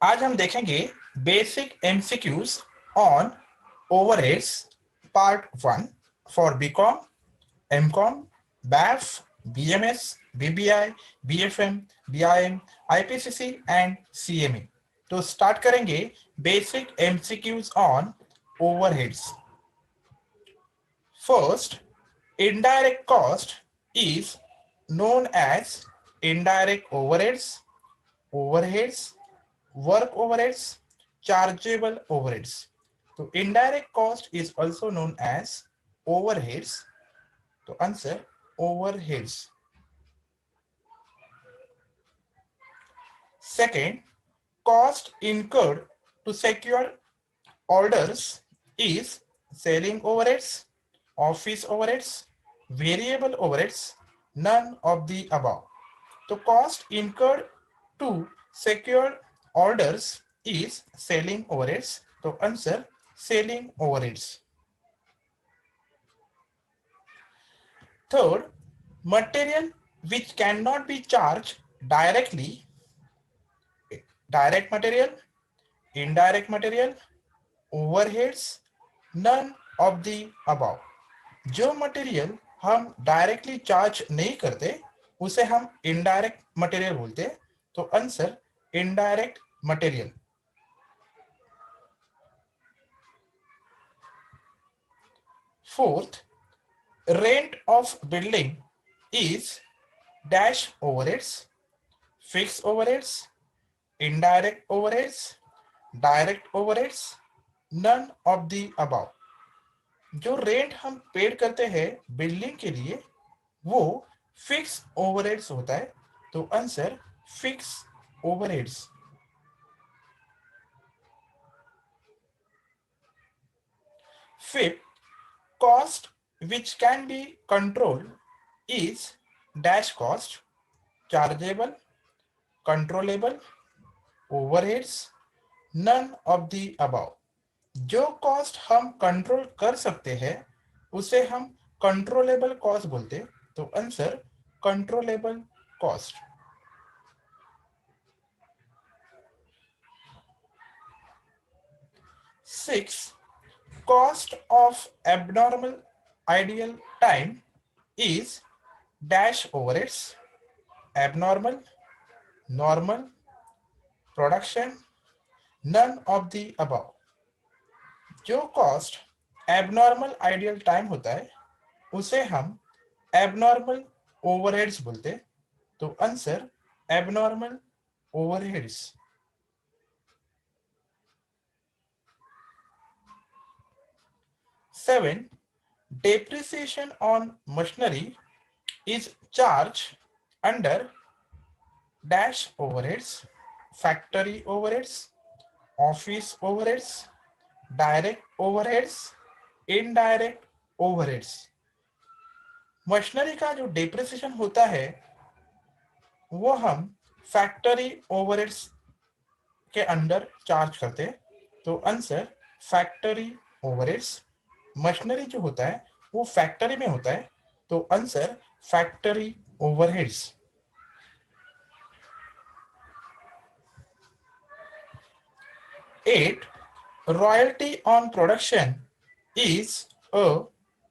आज हम देखेंगे basic MCQs on overheads part 1 for BCom, MCom, BAF, BMS, BBI, BFM, BIM, IPCC and CMA. तो start करेंगे basic MCQs on overheads. First, indirect cost is known as indirect overheads, overheads, work overheads, chargeable overheads. So indirect cost is also known as overheads. To answer overheads. Second, cost incurred to secure orders is selling overheads, office overheads, variable overheads, none of the above. The cost incurred to secure orders is selling overheads. So answer selling overheads. Third, material which cannot be charged directly, direct material, indirect material, overheads, none of the above. जो material हम directly charge नहीं करते उसे हम indirect material बोलते हैं। तो answer indirect material. Fourth, rent of building is dash overheads, fix overheads, indirect overheads, direct overheads, none of the above. जो रेंट हम पेड करते हैं बिल्डिंग के लिए वो फिक्स ओवरहेड्स होता है। तो answer fix overheads. Fifth, cost which can be controlled is dash cost, chargeable, controllable, overheads, none of the above. जो कॉस्ट हम कंट्रोल कर सकते हैं उसे हम कंट्रोलेबल कॉस्ट बोलते हैं। तो answer controllable cost. Six, cost of abnormal ideal time is dash overheads, abnormal, normal, production, none of the above. जो कॉस्ट एबनॉर्मल आइडियल टाइम होता है उसे हम एबनॉर्मल ओवरहेड्स बोलते हैं। तो answer abnormal overheads. 7, depreciation on machinery is charged under dash overheads, factory overheads, office overheads, direct overheads, indirect overheads। Machinery का जो डेप्रिसिएशन होता है वो हम फैक्ट्री ओवरहेड्स के अंडर चार्ज करते हैं। तो आंसर फैक्ट्री ओवरहेड्स। मशीनरी जो होता है वो फैक्ट्री में होता है। तो answer factory overheads. 8, royalty on production is a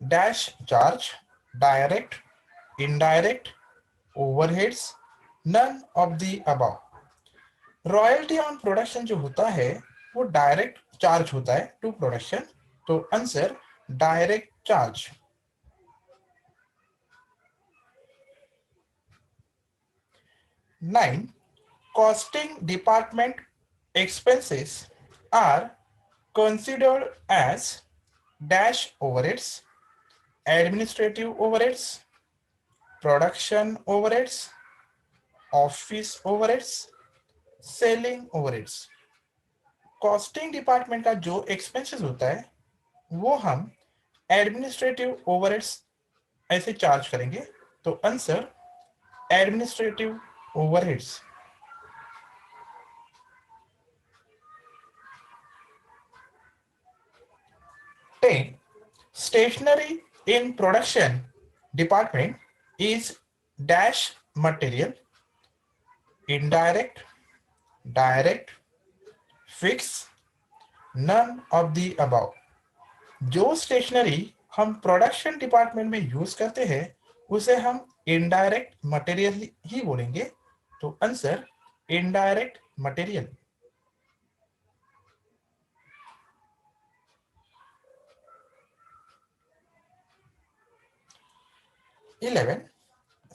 dash charge, direct, indirect, overheads, none of the above। Royalty on production जो होता है वो डायरेक्ट चार्ज होता है टू प्रोडक्शन। तो answer direct charge. 9, costing department expenses are considered as dash overheads, administrative overheads, production overheads, office overheads, selling overheads। Costing department का जो expenses होता है वो हम एडमिनिस्ट्रेटिव ओवरहेड्स ऐसे चार्ज करेंगे। तो answer administrative overheads. 10, stationery in production department is dash material, indirect, direct, fix, none of the above. जो स्टेशनरी हम प्रोडक्शन डिपार्टमेंट में यूज करते हैं उसे हम इनडायरेक्ट मटेरियल ही बोलेंगे। तो answer indirect material. 11.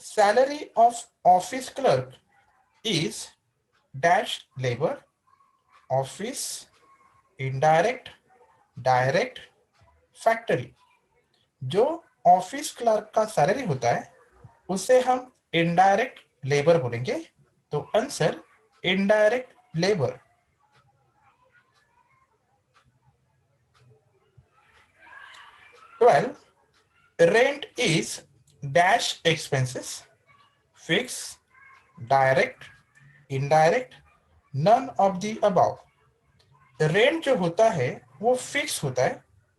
Salary of office clerk is dash labor, office, indirect, direct, factory. जो ऑफिस क्लर्क का सैलरी होता है उसे हम इनडायरेक्ट लेबर बोलेंगे। तो answer indirect labour. 12. Rent is dash expenses, fixed, direct, indirect, none of the above। Rent जो होता है वो फिक्स होता है।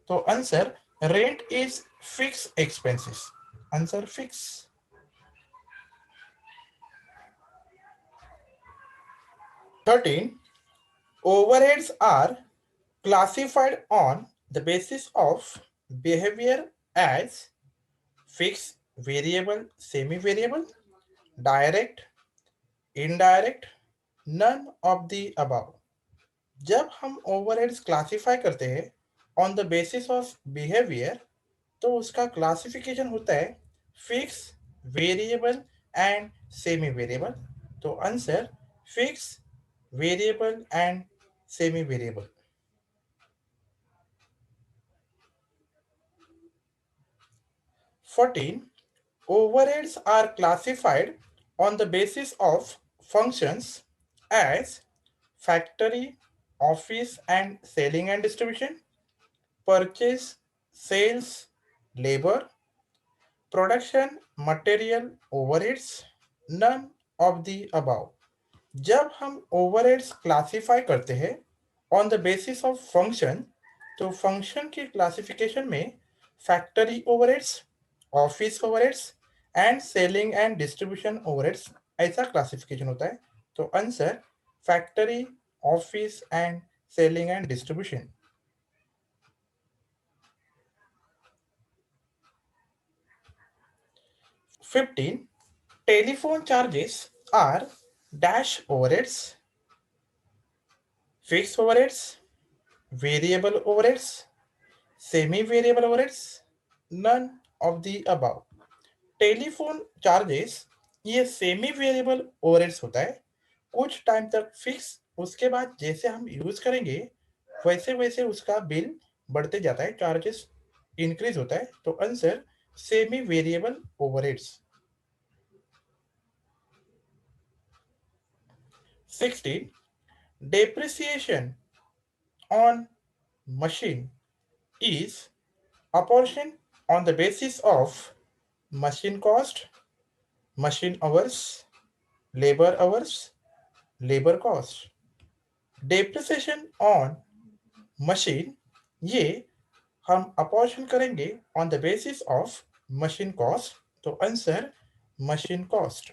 तो answer rent is fix expenses. Answer fix. 13. Overheads are classified on the basis of behavior as fixed, variable, semi-variable, direct, indirect, none of the above। जब हम overheads classify करते हैं on the basis of behaviour तो उसका classification होता है fix, variable and semi variable. तो answer fix, variable and semi variable. 14. Overheads are classified on the basis of functions as factory, office and selling and distribution, purchase, sales, labor, production, material, overheads, none of the above। जब हम overheads classify करते हैं on the basis of function तो function की classification में factory overheads, office overheads and selling and distribution overheads ऐसा classification होता है। तो answer factory, office and selling and distribution. 15. Telephone charges are dash overheads, fixed overheads, variable overheads, semi-variable overheads, none of the above। Telephone charges ये semi variable overheads होता है, कुछ time तक fix, उसके बाद जैसे हम यूज करेंगे वैसे वैसे उसका बिल बढ़ते जाता है, चार्जेस इंक्रीज होता है। तो answer semi variable overheads. 16. Depreciation on machine is apportioned on the basis of machine cost, machine hours, labor cost। Depreciation on machine ये हम अपॉर्शन करेंगे on the basis of machine cost. तो answer machine cost.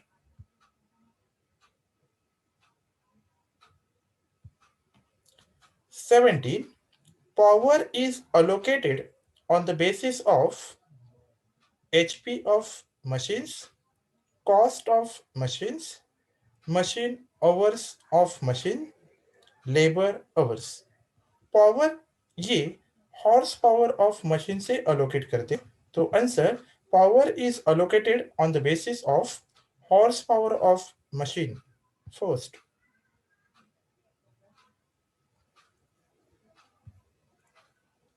17. Power is allocated on the basis of HP of machines, cost of machines, machine hours of machine, labour hours. Power ये horse power of machine से allocate करते। तो answer power is allocated on the basis of horse power of machine first.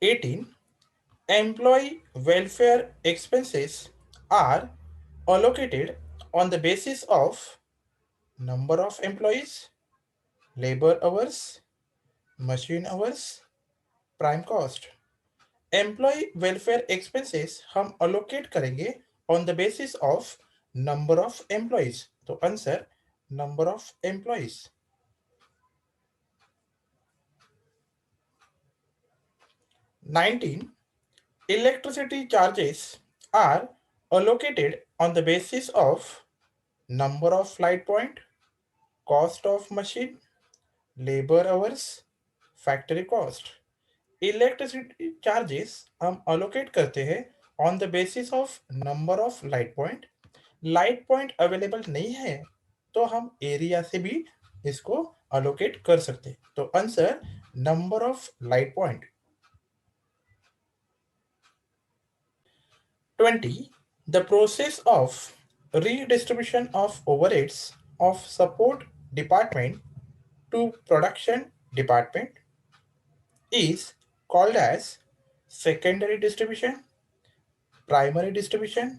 18. Employee welfare expenses are allocated on the basis of number of employees, labor hours, machine hours, prime cost। Employ welfare expenses हम allocate करेंगे on the basis of number of employees. तो answer number of employees. 19. Electricity charges are allocated on the basis of number of light point, cost of machine, labor hours, factory cost. Electricity charges हम allocate करते हैं on the basis of number of light point. Light point available नहीं है तो हम area से भी इसको अलोकेट कर सकते हैं। तो answer number of light point. 20. The process of redistribution of overheads of support department to production department is called as secondary distribution, primary distribution,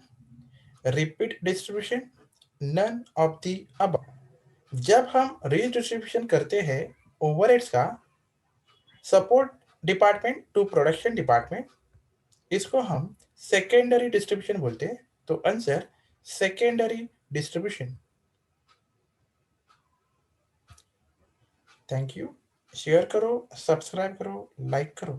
repeat distribution, none of the above। जब हम redistribution करते हैं overheads का support department to production department, इसको हम secondary distribution बोलते हैं। तो answer secondary distribution. Thank you. Share करो, सब्सक्राइब करो, लाइक करो।